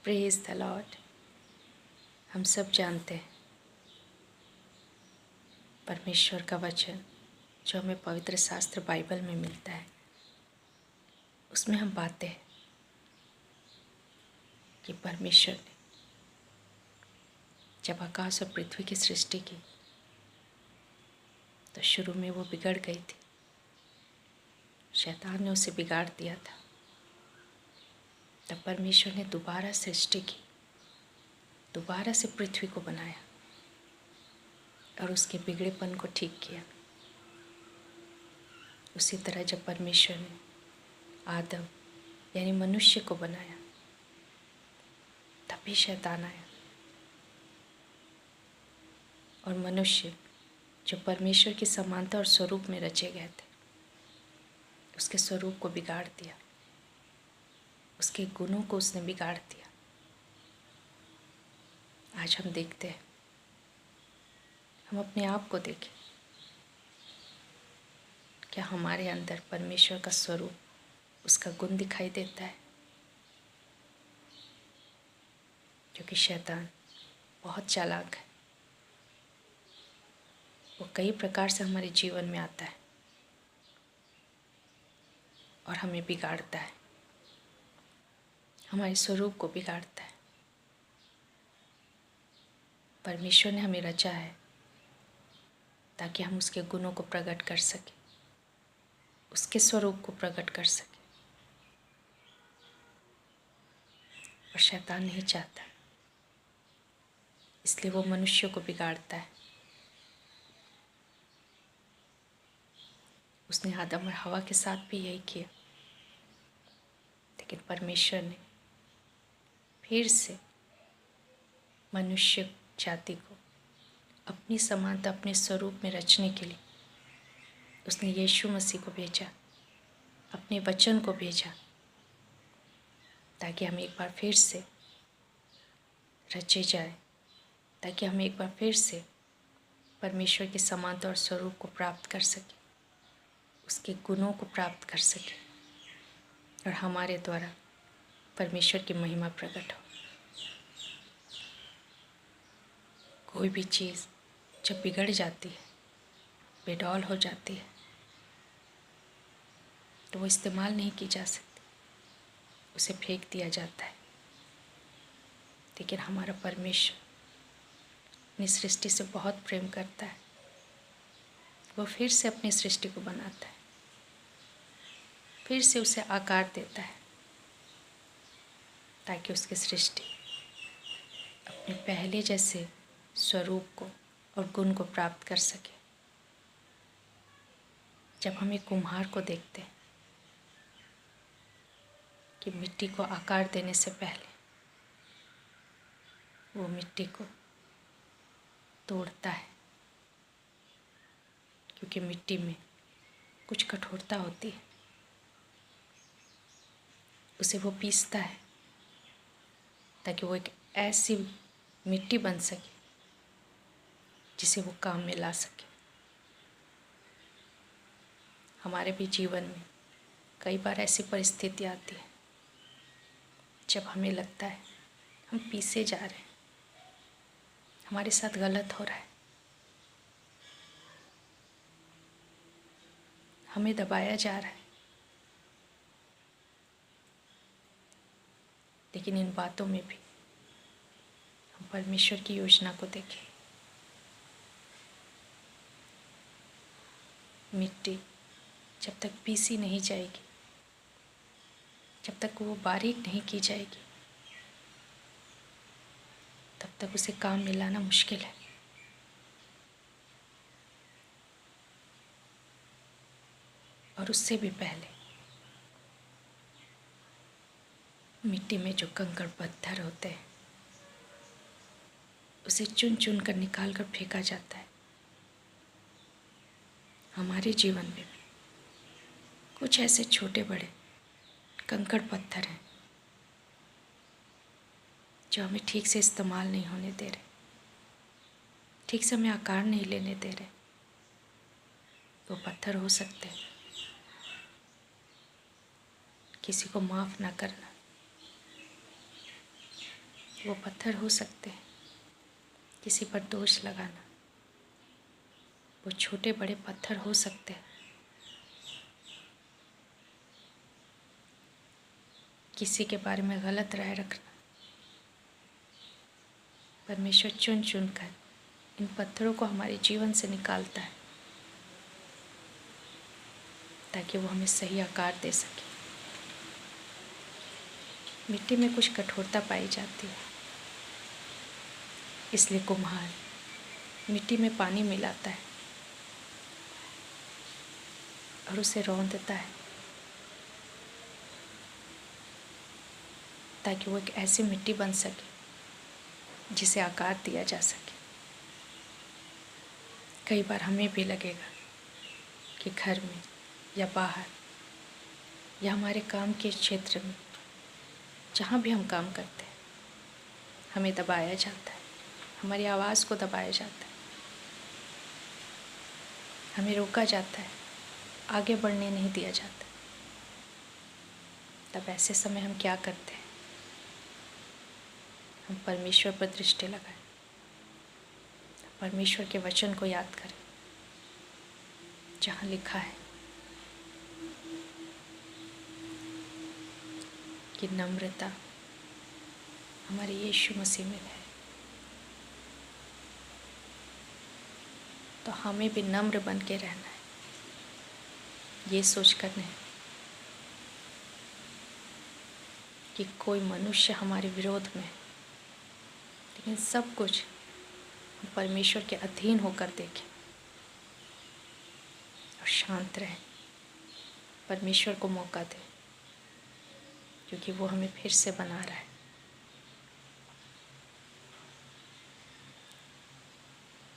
Praise the Lord. हम सब जानते हैं परमेश्वर का वचन जो हमें पवित्र शास्त्र बाइबल में मिलता है, उसमें हम पाते हैं कि परमेश्वर ने जब आकाश और पृथ्वी की सृष्टि की तो शुरू में वो बिगड़ गई थी। शैतान ने उसे बिगाड़ दिया था। तब परमेश्वर ने दोबारा सृष्टि की, दोबारा से पृथ्वी को बनाया और उसके बिगड़ेपन को ठीक किया। उसी तरह जब परमेश्वर ने आदम यानी मनुष्य को बनाया, तभी शैतान आया और मनुष्य जो परमेश्वर की समानता और स्वरूप में रचे गए थे, उसके स्वरूप को बिगाड़ दिया, उसके गुणों को उसने बिगाड़ दिया। आज हम देखते हैं, हम अपने आप को देखें, क्या हमारे अंदर परमेश्वर का स्वरूप, उसका गुण दिखाई देता है? क्योंकि शैतान बहुत चालाक है, वो कई प्रकार से हमारे जीवन में आता है और हमें बिगाड़ता है, हमारे स्वरूप को बिगाड़ता है। परमेश्वर ने हमें रचा है ताकि हम उसके गुणों को प्रकट कर सकें, उसके स्वरूप को प्रकट कर सकें। और शैतान नहीं चाहता, इसलिए वो मनुष्य को बिगाड़ता है। उसने आदम और हवा के साथ भी यही किया, लेकिन परमेश्वर ने फिर से मनुष्य जाति को अपनी समानता, अपने स्वरूप में रचने के लिए उसने यीशु मसीह को भेजा, अपने वचन को भेजा, ताकि हम एक बार फिर से रचे जाए, ताकि हम एक बार फिर से परमेश्वर की समानता और स्वरूप को प्राप्त कर सकें, उसके गुणों को प्राप्त कर सकें और हमारे द्वारा परमेश्वर की महिमा प्रकट हो। कोई भी चीज़ जब बिगड़ जाती है, बेडौल हो जाती है, तो वो इस्तेमाल नहीं की जा सकती, उसे फेंक दिया जाता है। लेकिन हमारा परमेश्वर अपनी सृष्टि से बहुत प्रेम करता है। वो फिर से अपनी सृष्टि को बनाता है, फिर से उसे आकार देता है, ताकि उसकी सृष्टि अपने पहले जैसे स्वरूप को और गुण को प्राप्त कर सके। जब हम एक कुम्हार को देखते हैं कि मिट्टी को आकार देने से पहले वो मिट्टी को तोड़ता है, क्योंकि मिट्टी में कुछ कठोरता होती है, उसे वो पीसता है ताकि वो एक ऐसी मिट्टी बन सके जिसे वो काम में ला सके। हमारे भी जीवन में कई बार ऐसी परिस्थिति आती है जब हमें लगता है हम पीसे जा रहे हैं, हमारे साथ गलत हो रहा है, हमें दबाया जा रहा है। लेकिन इन बातों में भी हम परमेश्वर की योजना को देखें। मिट्टी जब तक पीसी नहीं जाएगी, जब तक वो बारीक नहीं की जाएगी, तब तक उसे काम में लाना मुश्किल है। और उससे भी पहले मिट्टी में जो कंकड़ पत्थर होते हैं, उसे चुन चुन कर निकाल कर फेंका जाता है। हमारे जीवन में भी कुछ ऐसे छोटे बड़े कंकड़ पत्थर हैं जो हमें ठीक से इस्तेमाल नहीं होने दे रहे, ठीक से हमें आकार नहीं लेने दे रहे। वो पत्थर हो सकते हैं किसी को माफ़ ना करना, वो पत्थर हो सकते हैं, किसी पर दोष लगाना, वो छोटे बड़े पत्थर हो सकते हैं, किसी के बारे में गलत राय रखना। परमेश्वर चुन चुन कर इन पत्थरों को हमारे जीवन से निकालता है ताकि वो हमें सही आकार दे सके। मिट्टी में कुछ कठोरता पाई जाती है, इसलिए कुम्हार मिट्टी में पानी मिलाता है और उसे रौंदता है ताकि वो एक ऐसी मिट्टी बन सके जिसे आकार दिया जा सके। कई बार हमें भी लगेगा कि घर में या बाहर या हमारे काम के क्षेत्र में, जहाँ भी हम काम करते हैं, हमें दबाया जाता है, हमारी आवाज़ को दबाया जाता है, हमें रोका जाता है, आगे बढ़ने नहीं दिया जाता। तब ऐसे समय हम क्या करते हैं? हम परमेश्वर पर दृष्टि लगाएं, परमेश्वर के वचन को याद करें, जहाँ लिखा है कि नम्रता हमारे यीशु मसीह में है। तो हमें भी नम्र बन के रहना है, ये सोच कर नहीं कि कोई मनुष्य हमारे विरोध में है, लेकिन सब कुछ हम परमेश्वर के अधीन होकर देखें और शांत रहें, परमेश्वर को मौका दें, क्योंकि वो हमें फिर से बना रहा है।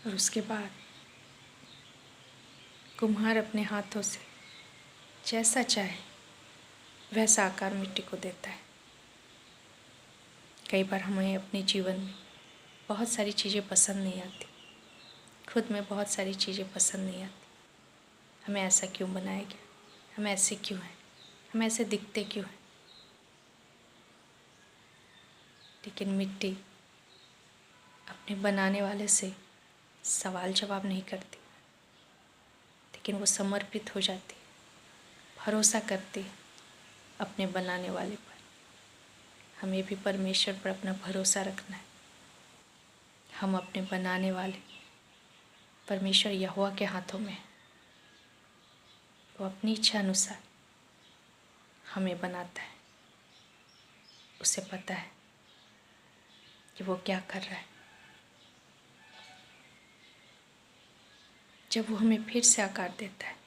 और उसके बाद कुम्हार अपने हाथों से जैसा चाहे वैसा आकार मिट्टी को देता है। कई बार हमें अपने जीवन में बहुत सारी चीज़ें पसंद नहीं आती, खुद में बहुत सारी चीज़ें पसंद नहीं आती। हमें ऐसा क्यों बनाया गया, हम ऐसे क्यों हैं, हम ऐसे दिखते क्यों हैं। लेकिन मिट्टी अपने बनाने वाले से सवाल जवाब नहीं करती, लेकिन वो समर्पित हो जाती है, भरोसा करती है अपने बनाने वाले पर। हमें भी परमेश्वर पर अपना भरोसा रखना है। हम अपने बनाने वाले परमेश्वर यहोवा के हाथों में है। वो अपनी इच्छा अनुसार हमें बनाता है, उसे पता है कि वो क्या कर रहा है। जब वो हमें फिर से आकार देता है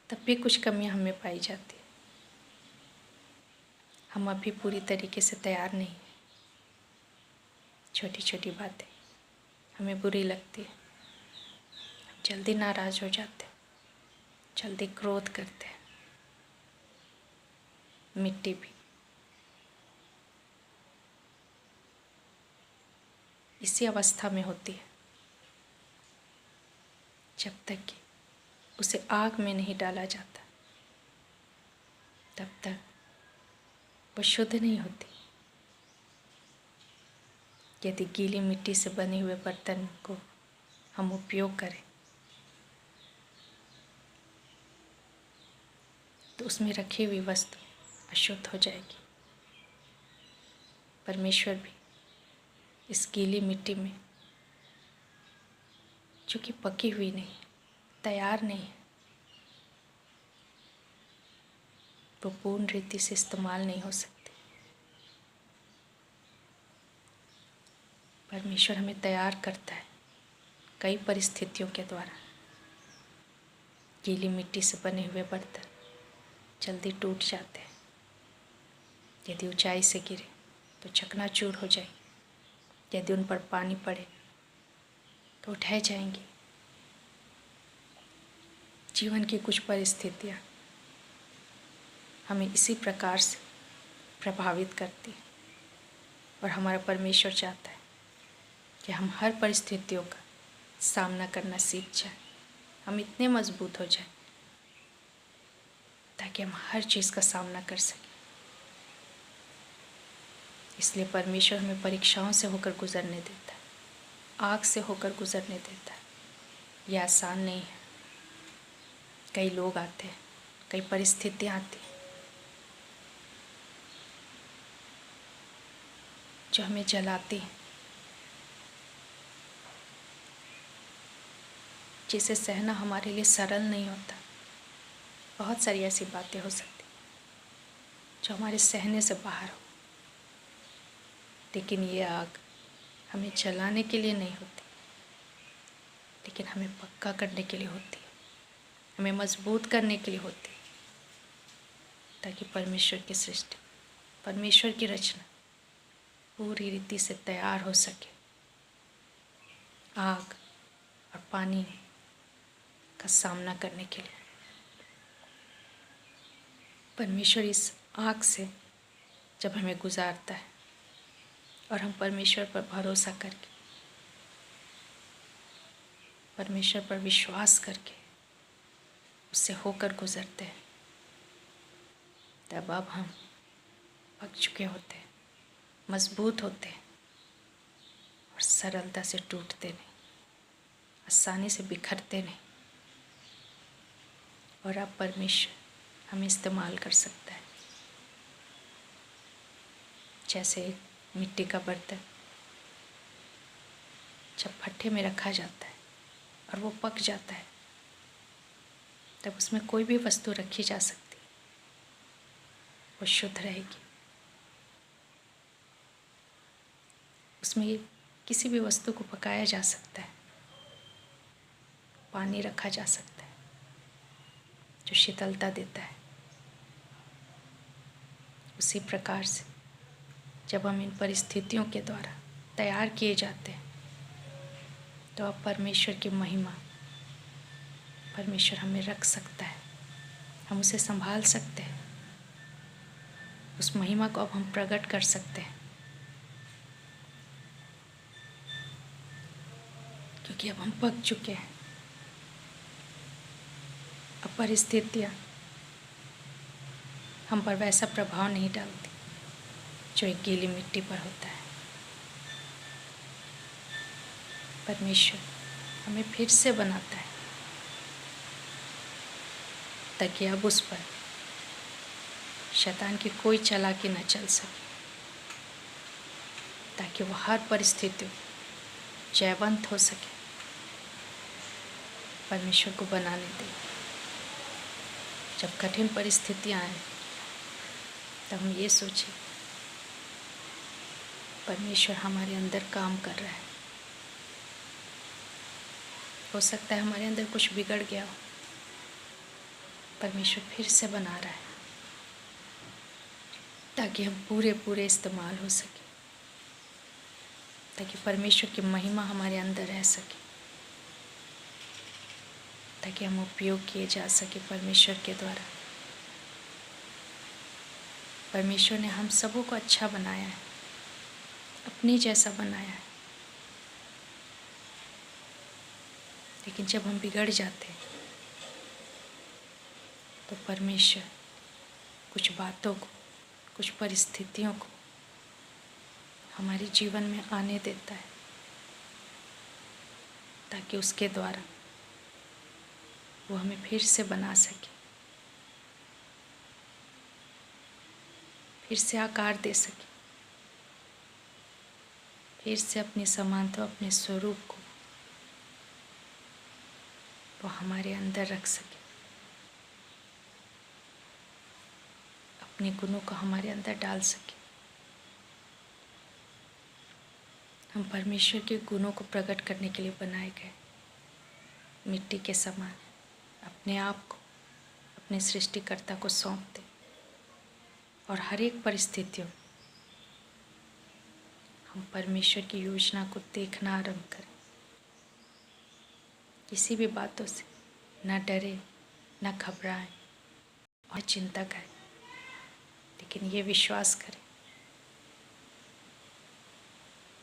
तब भी कुछ कमियां हमें पाई जाती है। हम अभी पूरी तरीके से तैयार नहीं हैं। छोटी छोटी बातें हमें बुरी लगती है, जल्दी नाराज़ हो जाते हैं, जल्दी क्रोध करते हैं। मिट्टी भी इसी अवस्था में होती है जब तक कि उसे आग में नहीं डाला जाता, तब तक वो शुद्ध नहीं होती। यदि गीली मिट्टी से बने हुए बर्तन को हम उपयोग करें तो उसमें रखी हुई वस्तु अशुद्ध हो जाएगी। परमेश्वर भी इस गीली मिट्टी में, जो कि पकी हुई नहीं, तैयार नहीं है, वो पूर्ण रीति से इस्तेमाल नहीं हो सकती। परमेश्वर हमें तैयार करता है कई परिस्थितियों के द्वारा। गीली मिट्टी से बने हुए बर्तन जल्दी टूट जाते हैं, यदि ऊंचाई से गिरे तो चकनाचूर हो जाए, यदि उन पर पानी पड़े तो उठाए जाएंगे। जीवन की कुछ परिस्थितियाँ हमें इसी प्रकार से प्रभावित करती हैं और हमारा परमेश्वर चाहता है कि हम हर परिस्थितियों का सामना करना सीख जाएं। हम इतने मजबूत हो जाएं ताकि हम हर चीज़ का सामना कर सकें। इसलिए परमेश्वर हमें परीक्षाओं से होकर गुजरने देता है, आग से होकर गुजरने देता है। यह आसान नहीं है। कई लोग आते हैं, कई परिस्थितियाँ आती हैं जो हमें जलाती हैं, जिसे सहना हमारे लिए सरल नहीं होता। बहुत सारी ऐसी बातें हो सकती जो हमारे सहने से बाहर हो, लेकिन ये आग हमें जलाने के लिए नहीं होती, लेकिन हमें पक्का करने के लिए होती है, हमें मजबूत करने के लिए होती है, ताकि परमेश्वर की सृष्टि, परमेश्वर की रचना पूरी रीति से तैयार हो सके। आग और पानी का सामना करने के लिए परमेश्वर इस आग से जब हमें गुजारता है और हम परमेश्वर पर भरोसा करके, परमेश्वर पर विश्वास करके उससे होकर गुजरते हैं, तब अब हम पक चुके होते हैं, मजबूत होते हैं और सरलता से टूटते नहीं, आसानी से बिखरते नहीं। और अब परमेश्वर हमें इस्तेमाल कर सकता है। जैसे एक मिट्टी का बर्तन जब भट्ठे में रखा जाता है और वो पक जाता है, तब उसमें कोई भी वस्तु रखी जा सकती है, वो शुद्ध रहेगी। उसमें किसी भी वस्तु को पकाया जा सकता है, पानी रखा जा सकता है जो शीतलता देता है। उसी प्रकार से जब हम इन परिस्थितियों के द्वारा तैयार किए जाते हैं, तो अब परमेश्वर की महिमा, परमेश्वर हमें रख सकता है, हम उसे संभाल सकते हैं, उस महिमा को अब हम प्रकट कर सकते हैं, क्योंकि अब हम पक चुके हैं। अब परिस्थितियाँ हम पर वैसा प्रभाव नहीं डालती जो एक गीली मिट्टी पर होता है। परमेश्वर हमें फिर से बनाता है ताकि अब उस पर शैतान की कोई चालाकी न चल सके, ताकि वो हर परिस्थिति जयवंत हो सके। परमेश्वर को बनाने दे। जब कठिन परिस्थितियाँ आए तब हम ये सोचें, परमेश्वर हमारे अंदर काम कर रहा है। हो सकता है हमारे अंदर कुछ बिगड़ गया हो, परमेश्वर फिर से बना रहा है ताकि हम पूरे इस्तेमाल हो सके, ताकि परमेश्वर की महिमा हमारे अंदर रह सके, ताकि हम उपयोग किए जा सके परमेश्वर के द्वारा। परमेश्वर ने हम सबों को अच्छा बनाया है, अपने जैसा बनाया है, लेकिन जब हम बिगड़ जाते हैं तो परमेश्वर कुछ बातों को, कुछ परिस्थितियों को हमारे जीवन में आने देता है, ताकि उसके द्वारा वो हमें फिर से बना सके, फिर से आकार दे सके, फिर से अपनी समानता, अपने स्वरूप को वो हमारे अंदर रख सके, अपने गुणों को हमारे अंदर डाल सके। हम परमेश्वर के गुणों को प्रकट करने के लिए बनाए गए, मिट्टी के समान अपने आप को अपने सृष्टिकर्ता को सौंप दें और हर एक परिस्थितियों हम परमेश्वर की योजना को देखना आरंभ करें। किसी भी बातों से ना डरे, ना घबराएं और चिंता करें, लेकिन ये विश्वास करें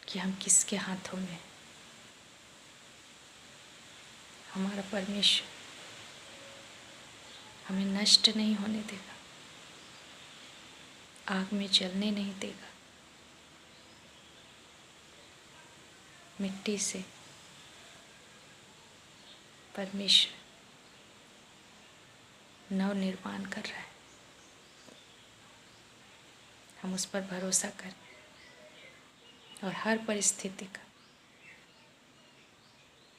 कि हम किसके हाथों में हैं। हमारा परमेश्वर हमें नष्ट नहीं होने देगा, आग में जलने नहीं देगा, मिट्टी से परमेश्वर नव निर्माण कर रहा है। हम उस पर भरोसा करें और हर परिस्थिति का